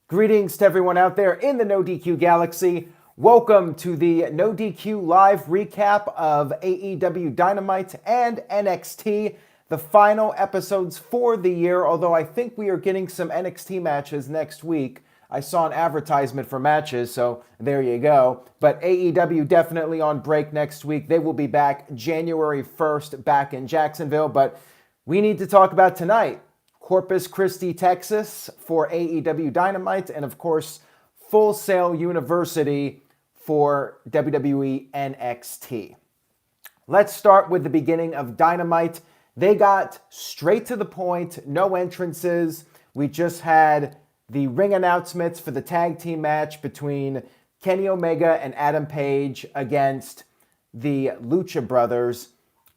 Greetings to everyone out there in the No DQ galaxy. Welcome to the No DQ live recap of AEW Dynamite and NXT, the final episodes for the year, although I think we are getting some NXT matches next week. I saw an advertisement for matches, so there you go. But AEW definitely on break next week. They will be back January 1st back in Jacksonville, but we need to talk about tonight. Corpus Christi, Texas for AEW Dynamite, and of course, Full Sail University for WWE NXT. Let's start with the beginning of Dynamite. They got straight to the point, no entrances. We just had the ring announcements for the tag team match between Kenny Omega and Adam Page against the Lucha Brothers.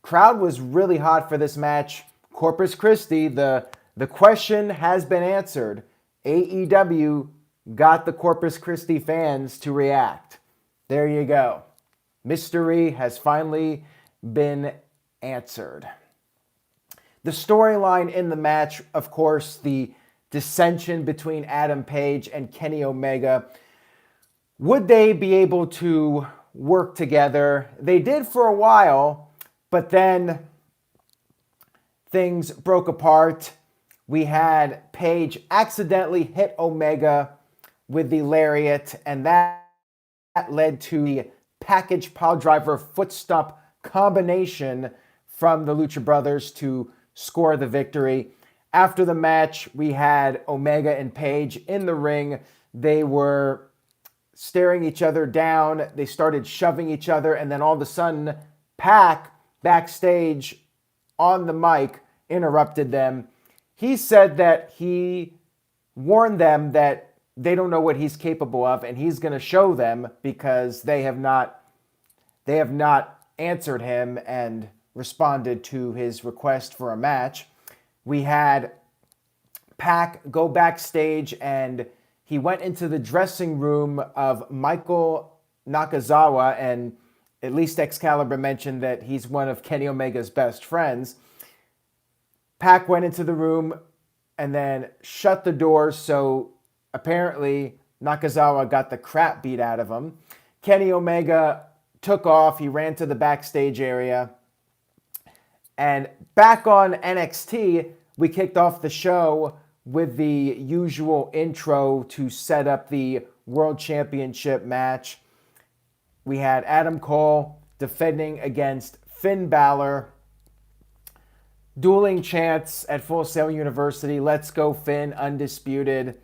Crowd was really hot for this match. Corpus Christi, the question has been answered. AEW got the Corpus Christi fans to react. There you go. Mystery has finally been answered. The storyline in the match, of course, the dissension between Adam Page and Kenny Omega. Would they be able to work together? They did for a while, but then things broke apart. We had Page accidentally hit Omega with the lariat, and that led to the package piledriver foot stomp combination from the Lucha Brothers to score the victory. After the match, we had Omega and Page in the ring. They were staring each other down. They started shoving each other, and then all of a sudden, Pac, backstage on the mic, interrupted them. He said that he warned them that they don't know what he's capable of, and he's going to show them because they have not answered him and responded to his request for a match. We had Pac go backstage, and he went into the dressing room of Michael Nakazawa, and at least Excalibur mentioned that he's one of Kenny Omega's best friends. Pac went into the room and then shut the door, so apparently Nakazawa got the crap beat out of him. Kenny Omega took off. He ran to the backstage area. And back on NXT, we kicked off the show with the usual intro to set up the World Championship match. We had Adam Cole defending against Finn Balor. Dueling chants at Full Sail University. Let's go, Finn, undisputed.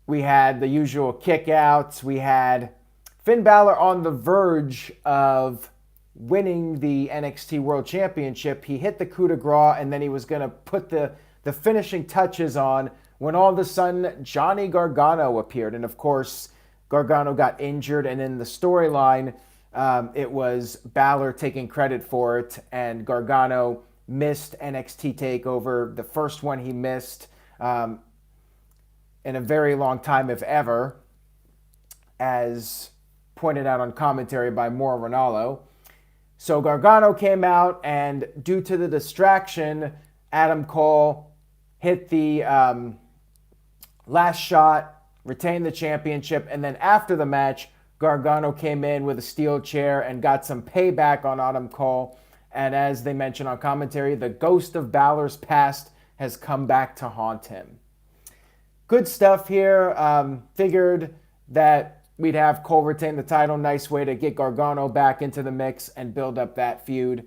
We had the usual kickouts. We had Finn Balor on the verge of winning the NXT World Championship. He hit the coup de grace, and then he was going to put the finishing touches on when all of a sudden Johnny Gargano appeared. And of course, Gargano got injured, and in the storyline, it was Balor taking credit for it, and Gargano missed NXT TakeOver, the first one he missed in a very long time, if ever, as pointed out on commentary by Mauro Ranallo. So Gargano came out, and due to the distraction, Adam Cole hit the last shot, retained the championship, and then after the match, Gargano came in with a steel chair and got some payback on Adam Cole. And as they mentioned on commentary, the ghost of Balor's past has come back to haunt him. Good stuff here. Figured that we'd have Cole retain the title. Nice way to get Gargano back into the mix and build up that feud.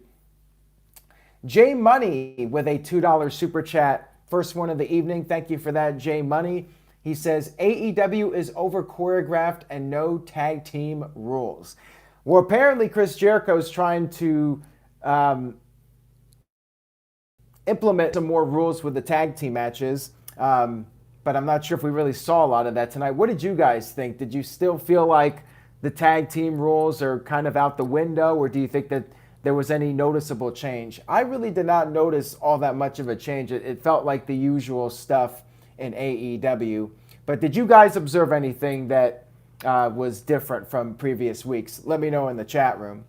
Jay Money with a $2 super chat. First one of the evening. Thank you for that, Jay Money. He says, AEW is over-choreographed and no tag team rules. Well, apparently Chris Jericho is trying to implement some more rules with the tag team matches, but I'm not sure if we really saw a lot of that tonight. What did you guys think? Did you still feel like the tag team rules are kind of out the window, or do you think that there was any noticeable change? I really did not notice all that much of a change. It felt like the usual stuff in AEW. But did you guys observe anything that was different from previous weeks? Let me know in the chat room.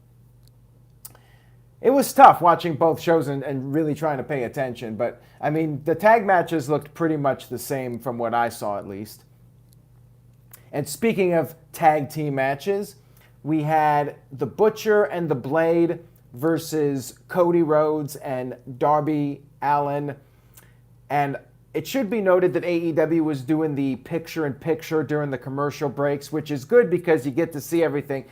it was tough watching both shows and really trying to pay attention. But, I mean, the tag matches looked pretty much the same from what I saw, at least. And speaking of tag team matches, we had the Butcher and the Blade versus Cody Rhodes and Darby Allin. And it should be noted that AEW was doing the picture-in-picture during the commercial breaks, which is good because you get to see everything.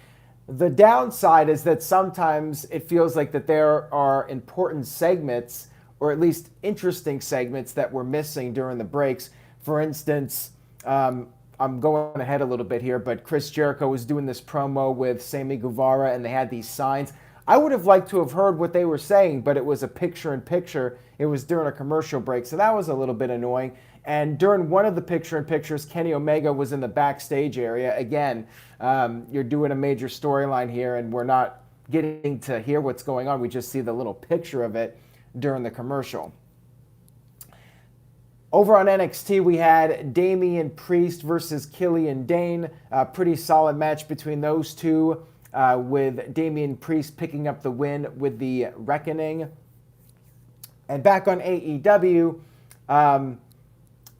The downside is that sometimes it feels like that there are important segments, or at least interesting segments, that were missing during the breaks. For instance, I'm going ahead a little bit here, but Chris Jericho was doing this promo with Sammy Guevara, and they had these signs. I would have liked to have heard what they were saying, but it was a picture-in-picture. It was during a commercial break, so that was a little bit annoying. And during one of the picture-in-pictures, Kenny Omega was in the backstage area. Again, you're doing a major storyline here, and we're not getting to hear what's going on. We just see the little picture of it during the commercial. Over on NXT, we had Damian Priest versus Killian Dane. A pretty solid match between those two, with Damian Priest picking up the win with the Reckoning. And back on AEW,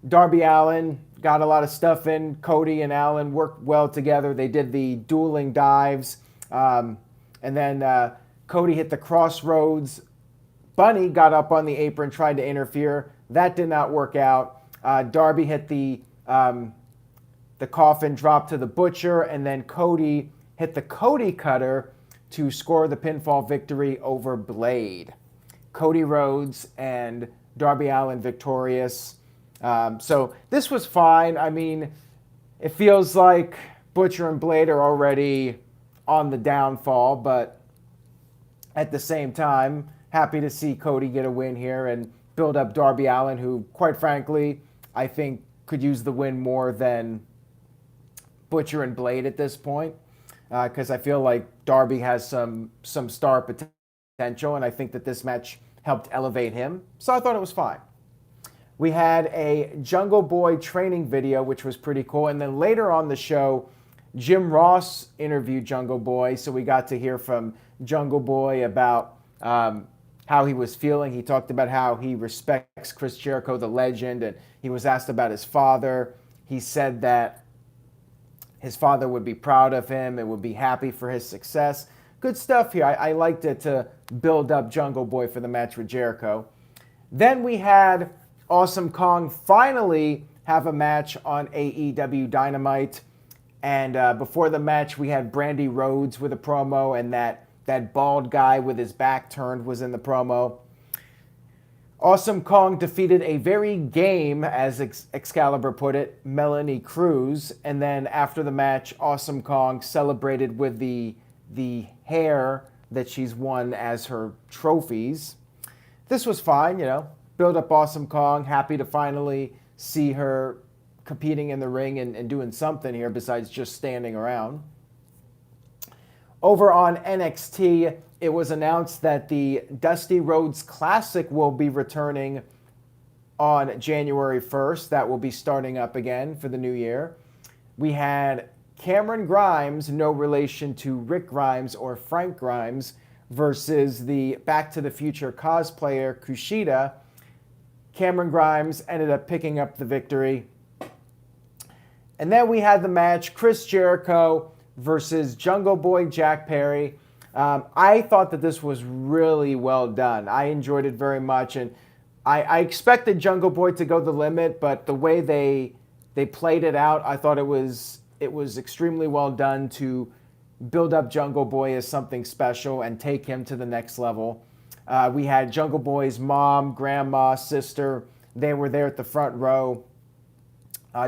Darby Allin got a lot of stuff in. Cody and Allin worked well together. They did the dueling dives. And then Cody hit the crossroads. Bunny got up on the apron, tried to interfere. That did not work out. Darby hit the coffin drop to the Butcher, and then Cody hit the Cody Cutter to score the pinfall victory over Blade. Cody Rhodes and Darby Allin victorious. So this was fine. I mean, it feels like Butcher and Blade are already on the downfall, but at the same time, happy to see Cody get a win here and build up Darby Allin, who, quite frankly, I think could use the win more than Butcher and Blade at this point, because I feel like Darby has some star potential, and I think that this match helped elevate him. So I thought it was fine. We had a Jungle Boy training video, which was pretty cool. And then later on the show, Jim Ross interviewed Jungle Boy. So we got to hear from Jungle Boy about how he was feeling. He talked about how he respects Chris Jericho, the legend, and he was asked about his father. He said that his father would be proud of him and would be happy for his success. Good stuff here. I liked it to build up Jungle Boy for the match with Jericho. Then we had Awesome Kong finally have a match on AEW Dynamite. And before the match, we had Brandy Rhodes with a promo, and that bald guy with his back turned was in the promo. Awesome Kong defeated a very game, as Excalibur put it, Melanie Cruz. And then after the match, Awesome Kong celebrated with the hair that she's won as her trophies. This was fine, build up Awesome Kong. Happy to finally see her competing in the ring and doing something here besides just standing around. Over on NXT, it was announced that the Dusty Rhodes Classic will be returning on January 1st. That will be starting up again for the new year. We had Cameron Grimes, no relation to Rick Grimes or Frank Grimes, versus the Back to the Future cosplayer Kushida. Cameron Grimes ended up picking up the victory. And then we had the match, Chris Jericho versus Jungle Boy Jack Perry. I thought that this was really well done. I enjoyed it very much, and I expected Jungle Boy to go the limit, but the way they played it out, I thought it was extremely well done to build up Jungle Boy as something special and take him to the next level. We had Jungle Boy's mom, grandma, sister. They were there at the front row.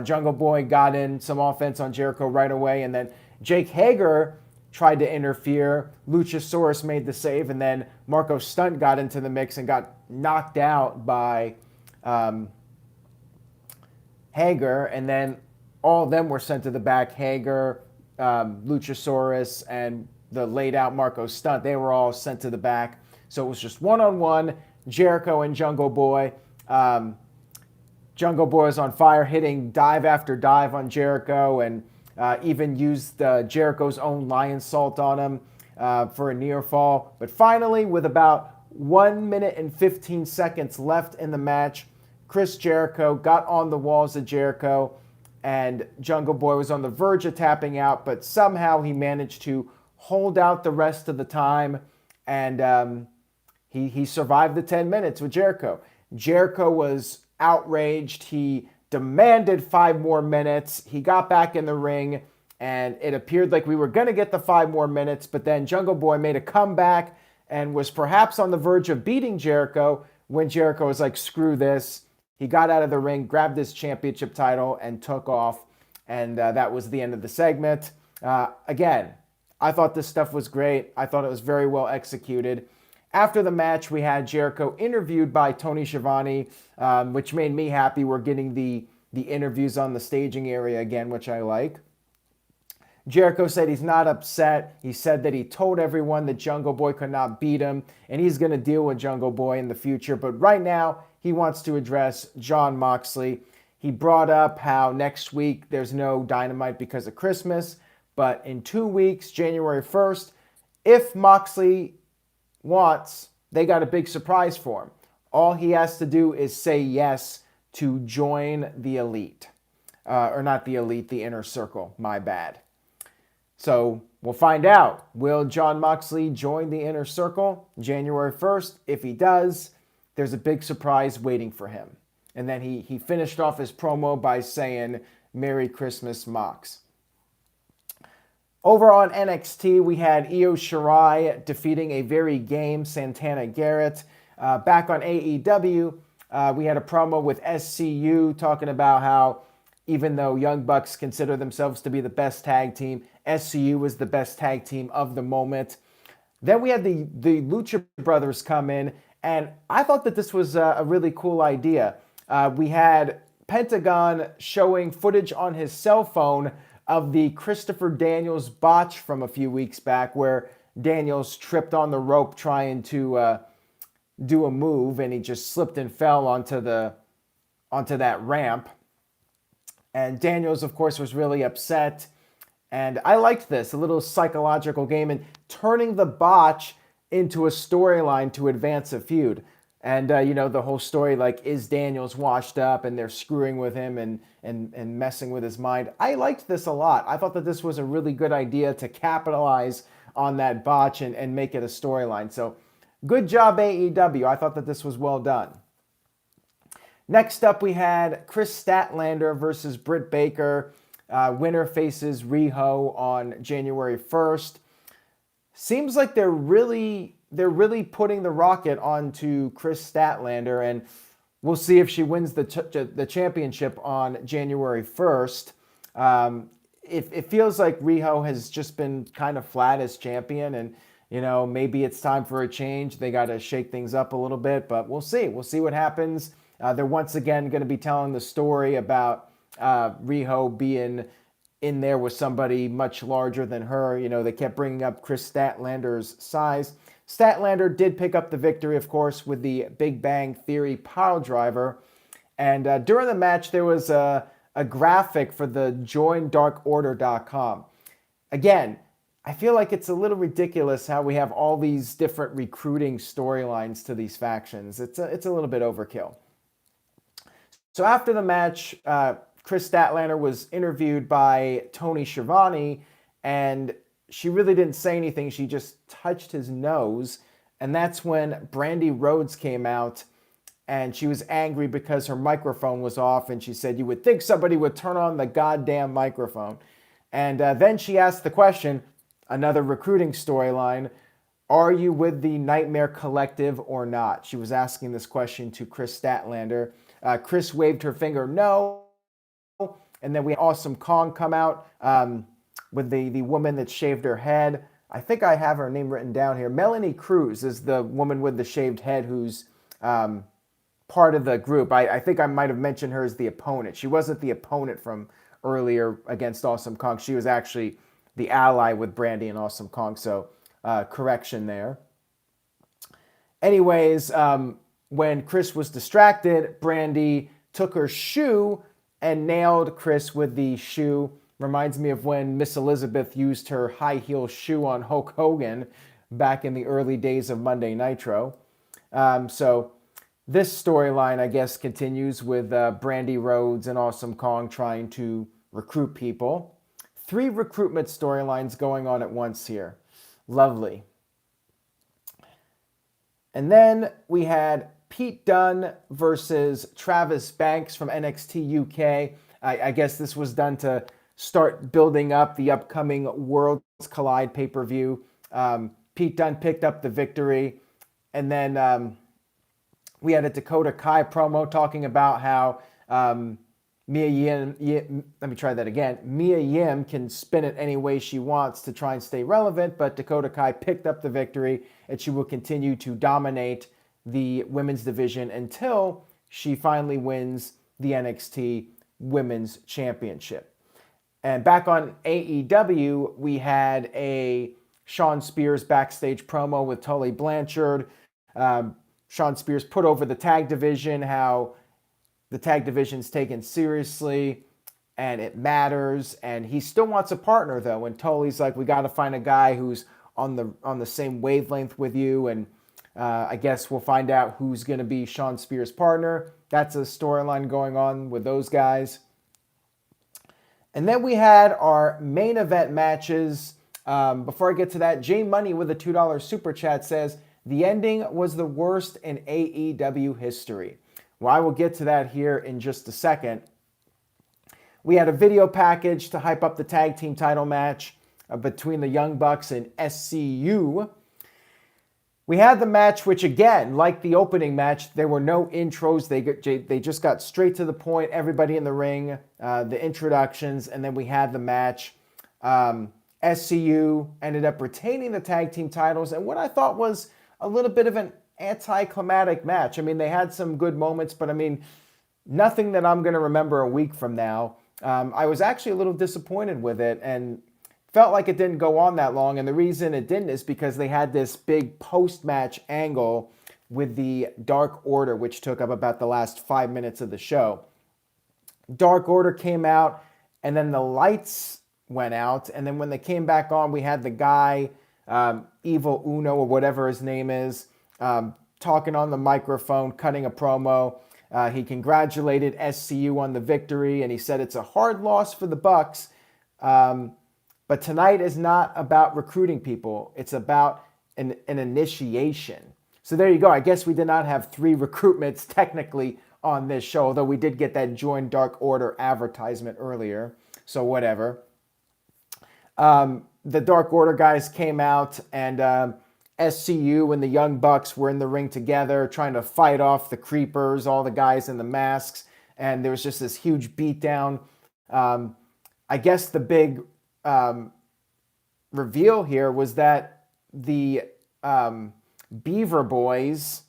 Jungle Boy got in some offense on Jericho right away, and then Jake Hager tried to interfere. Luchasaurus made the save, and then Marco Stunt got into the mix and got knocked out by Hager, and then all of them were sent to the back. Hager, Luchasaurus, and the laid-out Marco Stunt, they were all sent to the back. So it was just one-on-one, Jericho and Jungle Boy. Jungle Boy was on fire, hitting dive after dive on Jericho, and even used Jericho's own lion salt on him. for a near fall. But finally, with about 1 minute and 15 seconds left in the match, Chris Jericho got on the walls of Jericho, and Jungle Boy was on the verge of tapping out, but somehow he managed to hold out the rest of the time, and he survived the 10 minutes with Jericho. Jericho was outraged. He demanded 5 more minutes. He got back in the ring, and it appeared like we were going to get the 5 more minutes, but then Jungle Boy made a comeback and was perhaps on the verge of beating Jericho when Jericho was like, screw this. He got out of the ring, grabbed his championship title, and took off, and that was the end of the segment. Again, I thought this stuff was great. I thought it was very well executed. After the match, we had Jericho interviewed by Tony Schiavone, which made me happy. We're getting the interviews on the staging area again, which I like. Jericho said he's not upset. He said that he told everyone that Jungle Boy could not beat him, and he's going to deal with Jungle Boy in the future. But right now, he wants to address Jon Moxley. He brought up how next week there's no Dynamite because of Christmas, but in 2 weeks, January 1st, if Moxley wants, they got a big surprise for him. All he has to do is say yes to join the Elite. Or not the Elite, the Inner Circle, my bad. So we'll find out. Will Jon Moxley join the Inner Circle January 1st? If he does, there's a big surprise waiting for him. And then he finished off his promo by saying, Merry Christmas, Mox. Over on NXT, we had Io Shirai defeating a very game Santana Garrett. Back on AEW, we had a promo with SCU talking about how even though Young Bucks consider themselves to be the best tag team, SCU was the best tag team of the moment. Then we had the Lucha Brothers come in, and I thought that this was a really cool idea. We had Pentagon showing footage on his cell phone of the Christopher Daniels botch from a few weeks back where Daniels tripped on the rope trying to do a move, and he just slipped and fell onto that ramp. And Daniels, of course, was really upset. And I liked this, a little psychological game and turning the botch into a storyline to advance a feud. And, the whole story, like, is Daniels washed up and they're screwing with him and messing with his mind. I liked this a lot. I thought that this was a really good idea to capitalize on that botch and make it a storyline. So good job, AEW. I thought that this was well done. Next up, we had Chris Statlander versus Britt Baker. Winner faces Riho on January 1st. Seems like they're really putting the rocket onto Chris Statlander, and we'll see if she wins the championship on January 1st. It feels like Riho has just been kind of flat as champion, and maybe it's time for a change. They got to shake things up a little bit, but we'll see. We'll see what happens. They're once again going to be telling the story about Riho being in there with somebody much larger than her. They kept bringing up Chris Statlander's size. Statlander did pick up the victory, of course, with the Big Bang Theory piledriver. And during the match, there was a graphic for the joindarkorder.com. Again, I feel like it's a little ridiculous how we have all these different recruiting storylines to these factions. It's a little bit overkill. So after the match, Chris Statlander was interviewed by Tony Schiavone, and she really didn't say anything. She just touched his nose, and that's when Brandy Rhodes came out, and she was angry because her microphone was off, and she said, "You would think somebody would turn on the goddamn microphone." And then she asked the question, another recruiting storyline, are you with the Nightmare Collective or not? She was asking this question to Chris Statlander. Chris waved her finger no, and then we had Awesome Kong come out with the woman that shaved her head. I think I have her name written down here. Melanie Cruz is the woman with the shaved head who's part of the group. I think I might have mentioned her as the opponent. She wasn't the opponent from earlier against Awesome Kong. She was actually the ally with Brandy and Awesome Kong, so correction there. Anyways, when Chris was distracted, Brandy took her shoe and nailed Chris with the shoe. Reminds me of when Miss Elizabeth used her high heel shoe on Hulk Hogan back in the early days of Monday Nitro. So this storyline, I guess, continues with Brandy Rhodes and Awesome Kong trying to recruit people. 3 recruitment storylines going on at once here. Lovely. And then we had Pete Dunne versus Travis Banks from NXT UK. I guess this was done to start building up the upcoming Worlds Collide pay-per-view. Pete Dunne picked up the victory. And then we had a Dakota Kai promo talking about how Mia Yim can spin it any way she wants to try and stay relevant, but Dakota Kai picked up the victory, and she will continue to dominate the women's division until she finally wins the NXT Women's Championship. And back on AEW, we had a Shawn Spears backstage promo with Tully Blanchard. Shawn Spears put over the tag division, how the tag division's taken seriously and it matters. And he still wants a partner, though. And Tully's like, we got to find a guy who's on the same wavelength with you. And I guess we'll find out who's going to be Shawn Spears' partner. That's a storyline going on with those guys. And then we had our main event matches. Before I get to that, Jay Money with a $2 super chat says, the ending was the worst in AEW history. Well, I will get to that here in just a second. We had a video package to hype up the tag team title match between the Young Bucks and SCU. We had the match, which again, like the opening match, there were no intros. They just got straight to the point. Everybody in the ring, the introductions, and then we had the match. SCU ended up retaining the tag team titles, and what I thought was a little bit of an anticlimactic match. I mean, they had some good moments, but I mean, nothing that I'm going to remember a week from now. I was actually a little disappointed with it and felt like it didn't go on that long. And the reason it didn't is because they had this big post-match angle with the Dark Order, which took up about the last 5 minutes of the show. Dark Order came out, and then the lights went out. And then when they came back on, we had the guy, Evil Uno or whatever his name is, talking on the microphone, cutting a promo. He congratulated SCU on the victory, and he said it's a hard loss for the Bucks. But tonight is not about recruiting people. It's about an initiation. So there you go. I guess we did not have 3 recruitments technically on this show, although we did get that Join Dark Order advertisement earlier. So whatever. The Dark Order guys came out, and SCU and the Young Bucks were in the ring together trying to fight off the creepers, all the guys in the masks, and there was just this huge beatdown. I guess the big reveal here was that the Beaver Boys,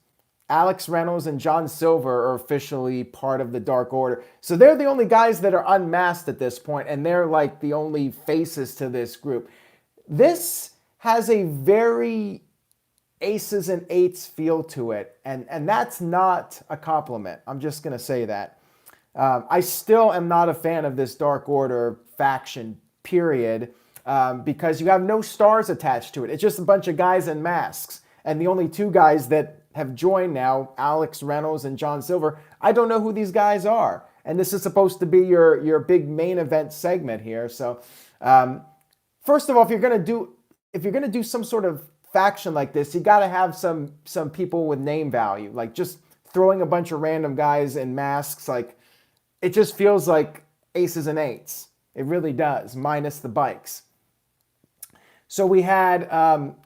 Alex Reynolds and John Silver, are officially part of the Dark Order. So they're the only guys that are unmasked at this point, and they're like the only faces to this group. This has a very aces and eights feel to it, and that's not a compliment. I'm just going to say that. I still am not a fan of this Dark Order faction, period, because you have no stars attached to it. It's just a bunch of guys in masks, and the only 2 guys that have joined now, Alex Reynolds and John Silver, I don't know who these guys are. And this is supposed to be your big main event segment here. So, first of all, if you're gonna do some sort of faction like this, you got to have some people with name value. Like just throwing a bunch of random guys in masks, like it just feels like aces and eights. It really does, minus the bikes. So we had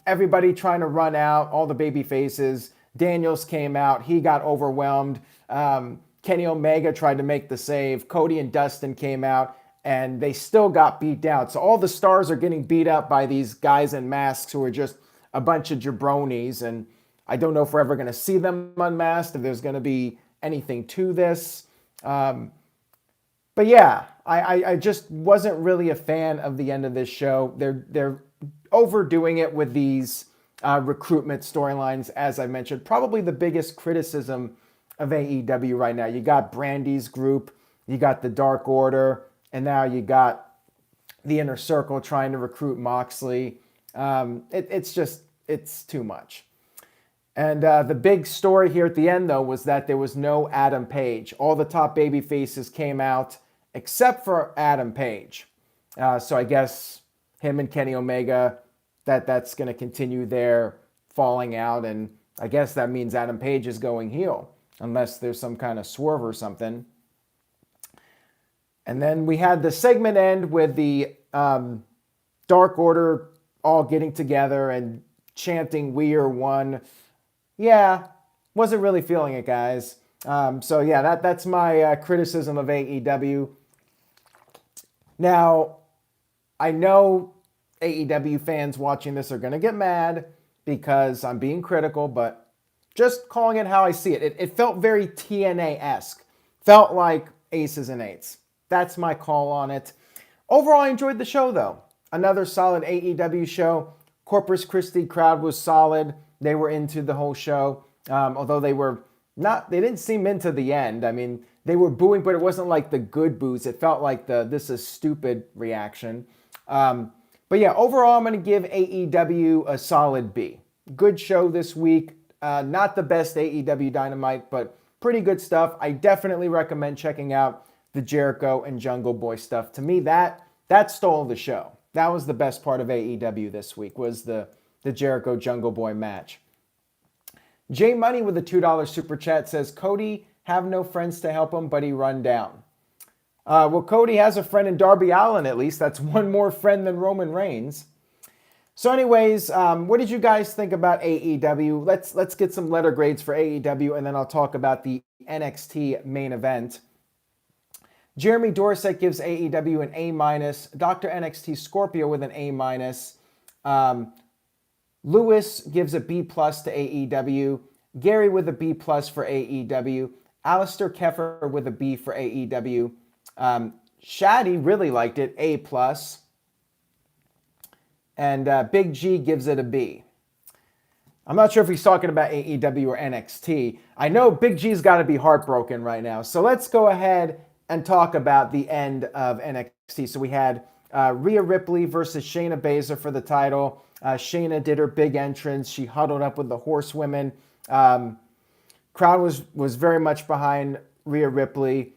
everybody trying to run out, all the baby faces. Daniels came out. He got overwhelmed. Kenny Omega tried to make the save. Cody and Dustin came out, and they still got beat down. So all the stars are getting beat up by these guys in masks who are just a bunch of jabronis. And I don't know if we're ever going to see them unmasked, if there's going to be anything to this. But yeah, I just wasn't really a fan of the end of this show. They're overdoing it with these recruitment storylines, as I mentioned. Probably the biggest criticism of AEW right now. You got Brandy's group, you got the Dark Order, and now you got the Inner Circle trying to recruit Moxley. It's too much. And the big story here at the end, though, was that there was no Adam Page. All the top baby faces came out except for Adam Page. So I guess him and Kenny Omega, that's going to continue their falling out. And I guess that means Adam Page is going heel, unless there's some kind of swerve or something. And then we had the segment end with the Dark Order all getting together and chanting, "We are one." Yeah, wasn't really feeling it, guys. So yeah, that's my criticism of AEW. Now, I know AEW fans watching this are going to get mad because I'm being critical, but just calling it how I see it. It felt very TNA-esque. Felt like aces and eights. That's my call on it. Overall, I enjoyed the show, though. Another solid AEW show. Corpus Christi crowd was solid. They were into the whole show, although they didn't seem into the end. I mean, they were booing, but it wasn't like the good boos. It felt like the "this is stupid" reaction. But yeah, overall, I'm going to give AEW a solid B. Good show this week. Not the best AEW Dynamite, but pretty good stuff. I definitely recommend checking out the Jericho and Jungle Boy stuff. To me, that stole the show. That was the best part of AEW this week, was the Jericho Jungle Boy match. J Money with a $2 super chat says, Cody have no friends to help him, but he run down. Well, Cody has a friend in Darby Allin, at least. That's one more friend than Roman Reigns. So anyways, what did you guys think about AEW? Let's get some letter grades for AEW, and then I'll talk about the NXT main event. Jeremy Dorset gives AEW an A-. Dr. NXT Scorpio with an A-. Lewis gives a B+ to AEW. Gary with a B+ for AEW. Alistair Keffer with a B for AEW. Shaddy really liked it, A+. And Big G gives it a B. I'm not sure if he's talking about AEW or NXT. I know Big G's got to be heartbroken right now. So let's go ahead and talk about the end of NXT. So we had Rhea Ripley versus Shayna Baszler for the title. Shayna did her big entrance. She huddled up with the horsewomen. Crowd was very much behind Rhea Ripley.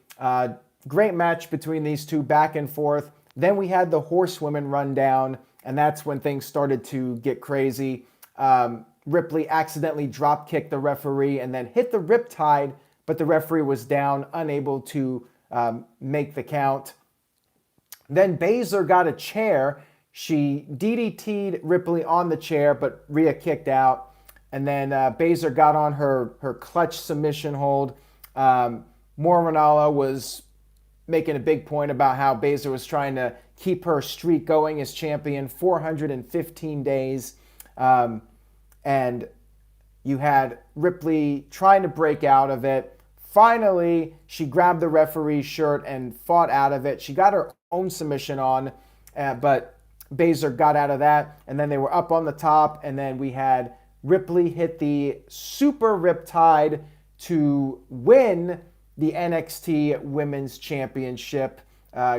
Great match between these two, back and forth. Then we had the horsewomen run down, and that's when things started to get crazy. Ripley accidentally drop-kicked the referee and then hit the riptide, but the referee was down, unable to make the count. Then Baszler got a chair. She DDT'd Ripley on the chair, but Rhea kicked out. And then Baszler got on her clutch submission hold. Mauro Ranallo was making a big point about how Baszler was trying to keep her streak going as champion, 415 days. And you had Ripley trying to break out of it. Finally, she grabbed the referee's shirt and fought out of it. She got her own submission on, but Baszler got out of that. And then they were up on the top. And then we had Ripley hit the Super Riptide to win the NXT Women's Championship.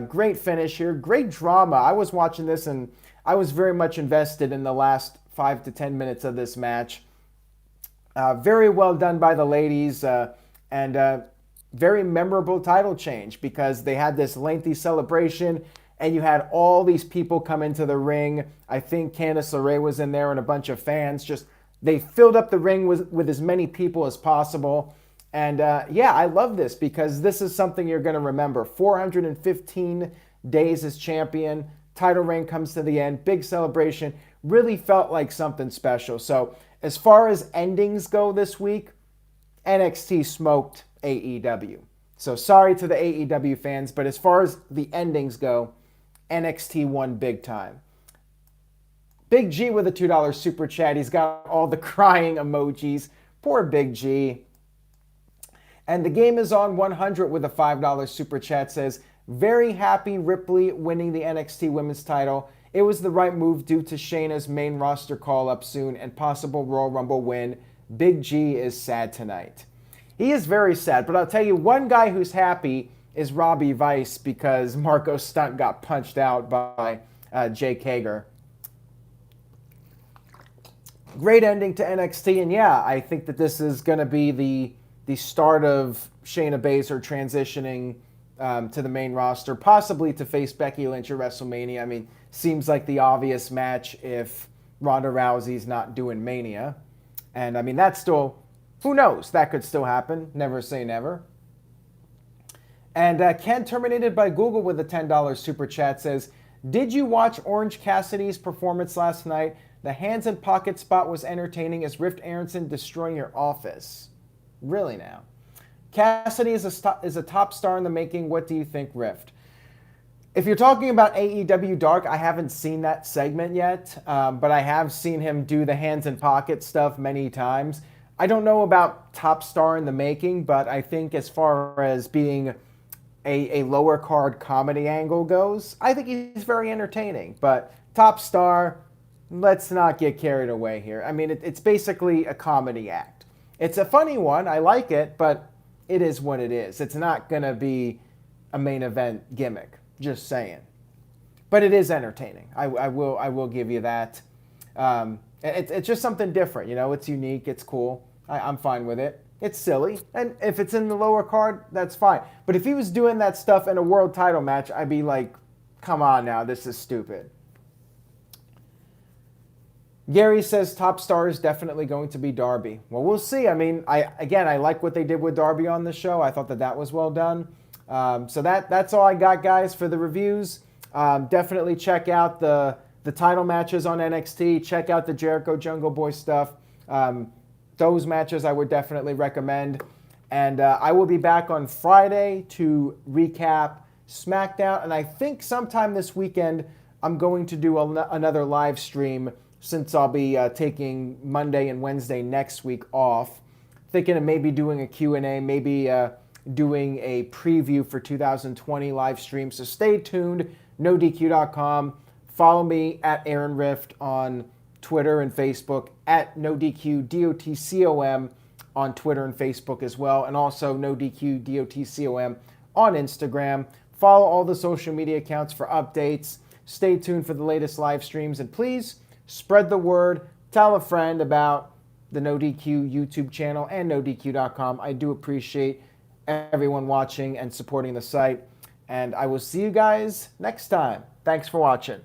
Great finish here. Great drama. I was watching this and I was very much invested in the last 5 to 10 minutes of this match. Very well done by the ladies. And very memorable title change because they had this lengthy celebration and you had all these people come into the ring. I think Candice LeRae was in there and a bunch of fans. Just they filled up the ring with as many people as possible. And yeah, I love this because this is something you're going to remember. 415 days as champion. Title reign comes to the end. Big celebration. Really felt like something special. So as far as endings go this week, NXT smoked AEW. So sorry to the AEW fans, but as far as the endings go, NXT won big time. Big G with a $2 super chat. He's got all the crying emojis. Poor Big G. And the game is on 100 with a $5 super chat. Says, very happy Ripley winning the NXT women's title. It was the right move due to Shayna's main roster call up soon and possible Royal Rumble win. Big G is sad tonight. He is very sad, but I'll tell you one guy who's happy is Robbie Vice because Marco Stunt got punched out by Jake Hager. Great ending to NXT, and yeah, I think that this is going to be the start of Shayna Baszler transitioning to the main roster, possibly to face Becky Lynch at WrestleMania. I mean, seems like the obvious match if Ronda Rousey's not doing Mania. And I mean, that's still, who knows? That could still happen. Never say never. And Ken, terminated by Google with a $10 super chat, says, did you watch Orange Cassidy's performance last night? The hands and pocket spot was entertaining as Rift Aronson destroying your office. Really now? Cassidy is a top star in the making. What do you think, Rift? If you're talking about AEW Dark, I haven't seen that segment yet, but I have seen him do the hands and pocket stuff many times. I don't know about top star in the making, but I think as far as being a lower card comedy angle goes, I think he's very entertaining. But top star, let's not get carried away here. I mean, it's basically a comedy act. It's a funny one. I like it, but it is what it is. It's not going to be a main event gimmick. Just saying. But it is entertaining. I will give you that. It's just something different. You know, it's unique. It's cool. I'm fine with it. It's silly. And if it's in the lower card, that's fine. But if he was doing that stuff in a world title match, I'd be like, come on now. This is stupid. Gary says top star is definitely going to be Darby. Well, we'll see. I mean, I like what they did with Darby on the show. I thought that was well done. So that's all I got, guys, for the reviews. Definitely check out the title matches on NXT. Check out the Jericho Jungle Boy stuff. Those matches I would definitely recommend. And I will be back on Friday to recap SmackDown. And I think sometime this weekend I'm going to do another live stream since I'll be taking Monday and Wednesday next week off. Thinking of maybe doing a Q&A, maybe doing a preview for 2020 live stream. So stay tuned, NoDQ.com. Follow me at Aaron Rift on Twitter and Facebook, at NoDQ DOTCOM on Twitter and Facebook as well, and also NoDQ DOTCOM on Instagram. Follow all the social media accounts for updates. Stay tuned for the latest live streams, and please spread the word. Tell a friend about the NoDQ YouTube channel and NoDQ.com. I do appreciate everyone watching and supporting the site, and I will see you guys next time. Thanks for watching.